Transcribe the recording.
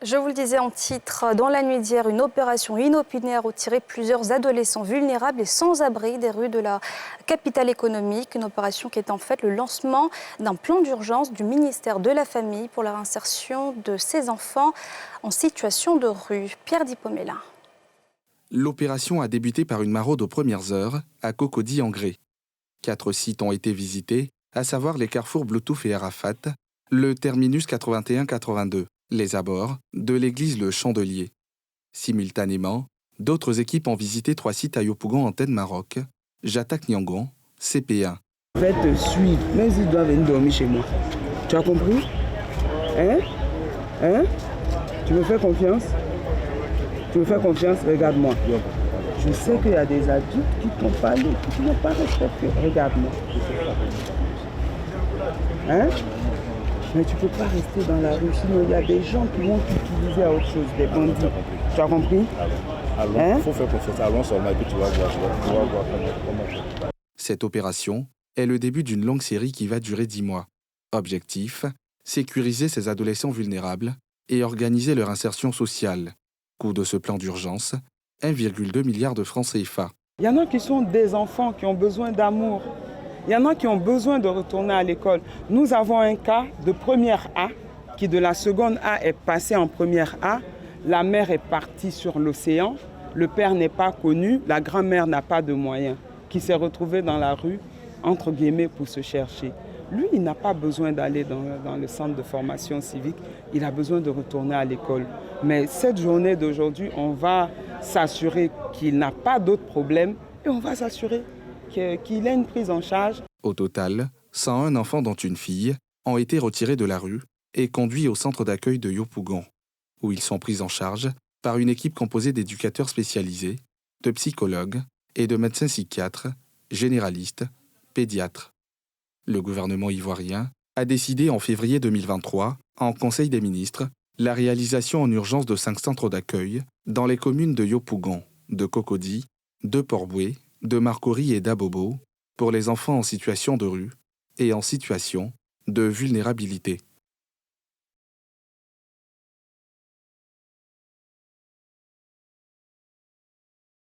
Je vous le disais en titre, dans la nuit d'hier, une opération inopinée a retiré plusieurs adolescents vulnérables et sans-abri des rues de la capitale économique. Une opération qui est en fait le lancement d'un plan d'urgence du ministère de la Famille pour la réinsertion de ces enfants en situation de rue. Pierre Dipomella. L'opération a débuté par une maraude aux premières heures à Cocody-en-Grès. 4 sites ont été visités, à savoir les carrefours Bluetooth et Arafat, le terminus 81-82, les abords de l'église Le Chandelier. Simultanément, d'autres équipes ont visité 3 sites à Yopougon, Antenne Maroc, Jatak-Niangon, CP1. Je vais te suivre, mais ils doivent venir dormir chez moi. Tu as compris? Tu me fais confiance? Tu me fais confiance? Regarde-moi. Je sais qu'il y a des adultes qui t'ont parlé, qui n'ont pas respecté. Regarde-moi. Mais tu ne peux pas rester dans la rue, sinon il y a des gens qui vont t'utiliser à autre chose, des bandits. Tu as compris? Il faut faire confiance. Allons seulement et puis tu vas voir comment. Cette opération est le début d'une longue série qui va durer 10 mois. Objectif, sécuriser ces adolescents vulnérables et organiser leur insertion sociale. Coût de ce plan d'urgence, 1,2 milliard de francs CFA. Il y en a qui sont des enfants qui ont besoin d'amour. Il y en a qui ont besoin de retourner à l'école. Nous avons un cas de première A qui de la seconde A est passé en première A. La mère est partie sur l'océan. Le père n'est pas connu. La grand-mère n'a pas de moyens. Qui s'est retrouvé dans la rue, entre guillemets, pour se chercher. Lui, il n'a pas besoin d'aller dans le centre de formation civique. Il a besoin de retourner à l'école. Mais cette journée d'aujourd'hui, on va s'assurer qu'il n'a pas d'autres problèmes et on va s'assurer qu'il ait une prise en charge. Au total, 101 enfants, dont une fille, ont été retirés de la rue et conduits au centre d'accueil de Yopougon, où ils sont pris en charge par une équipe composée d'éducateurs spécialisés, de psychologues et de médecins psychiatres, généralistes, pédiatres. Le gouvernement ivoirien a décidé en février 2023, en Conseil des ministres, la réalisation en urgence de 5 centres d'accueil dans les communes de Yopougon, de Cocody, de Port-Bouët, de Marcory et d'Abobo pour les enfants en situation de rue et en situation de vulnérabilité.